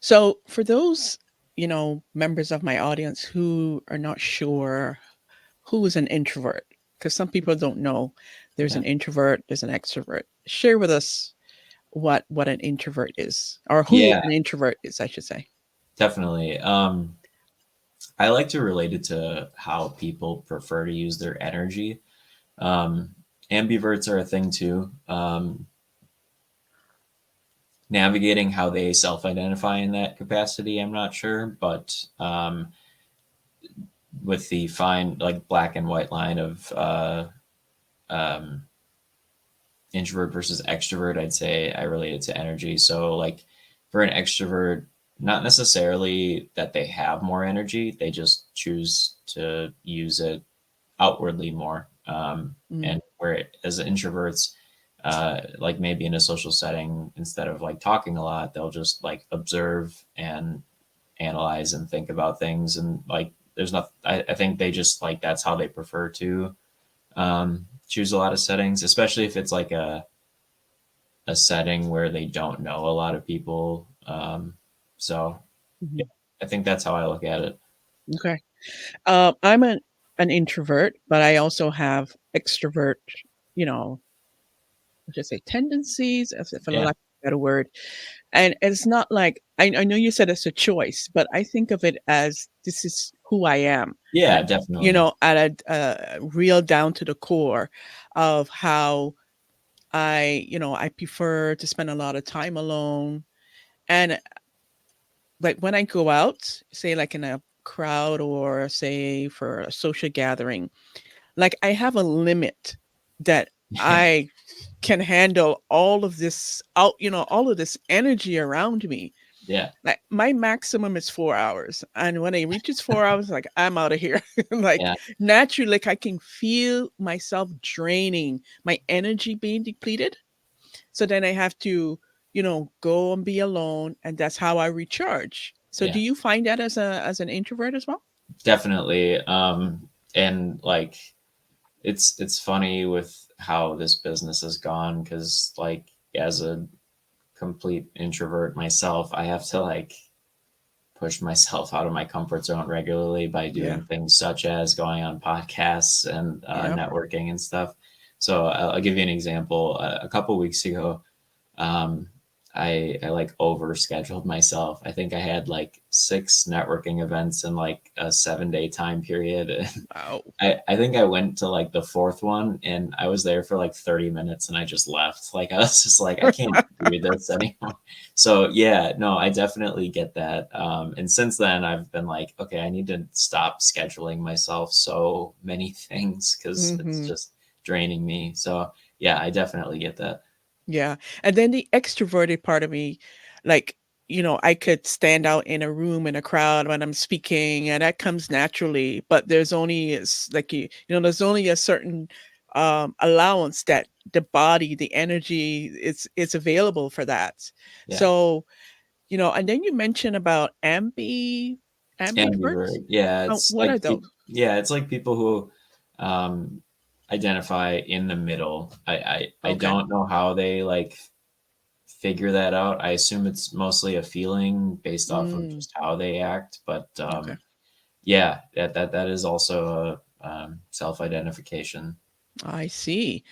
So, for those, members of my audience who are not sure who is an introvert, because some people don't know there's Yeah. an introvert, there's an extrovert. Share with us what an introvert is, or who Yeah, an introvert is, I should say. definitely. I like to relate it to how people prefer to use their energy. Um, Ambiverts are a thing too. Navigating how they self-identify in that capacity, I'm not sure, but with the fine, like black and white line of um, introvert versus extrovert, I'd say I relate it to energy. So, like for an extrovert, not necessarily that they have more energy, they just choose to use it outwardly more. Mm, And where as introverts, like maybe in a social setting, instead of like talking a lot, they'll just like observe and analyze and think about things. And like, there's not, I think they just like, that's how they prefer to choose a lot of settings, especially if it's like a setting where they don't know a lot of people. So yeah, mhm. I think that's how I look at it. Okay. I'm an introvert, but I also have extrovert, you know, I should say tendencies, as if for Yeah. lack of a better word. And it's not like I know you said it's a choice, but I think of it as this is who I am. Yeah, At, definitely. at a real down to the core of how I prefer to spend a lot of time alone. And like when I go out, say like in a crowd or say for a social gathering, like I have a limit that I can handle all of this all of this energy around me. Yeah. Like my maximum is 4 hours. And when it reaches 4 hours, like I'm out of here. Like Yeah. naturally, like I can feel myself draining, my energy being depleted. So then I have to, go and be alone. And that's how I recharge. So do Yeah. you find that as an introvert as well? Definitely. And like it's funny with how this business has gone because like as a complete introvert myself, I have to like push myself out of my comfort zone regularly by Yeah. doing things such as going on podcasts and Yeah. networking and stuff. So I'll give you an example. A couple weeks ago, um, I like overscheduled myself. I think I had like 6 networking events in like a 7-day time period. Wow. I think I went to like the fourth one and I was there for like 30 minutes and I just left. Like I was just like, I can't do this anymore. So yeah, no, I definitely get that. And since then I've been like, okay, I need to stop scheduling myself so many things because it's Hmm. just draining me. So yeah, I definitely get that. Yeah. And then the extroverted part of me, like, I could stand out in a room in a crowd when I'm speaking, and that comes naturally. But there's only it's like there's only a certain allowance that the body, the energy is available for that. Yeah. So, and then you mentioned about ambiverts. Ambivert. Yeah, it's What like are those? yeah, it's like people who um identify in the middle. I Okay. don't know how they like figure that out. I assume it's mostly a feeling based off of Mm, just how they act, but okay. yeah, that is also a self-identification. I see.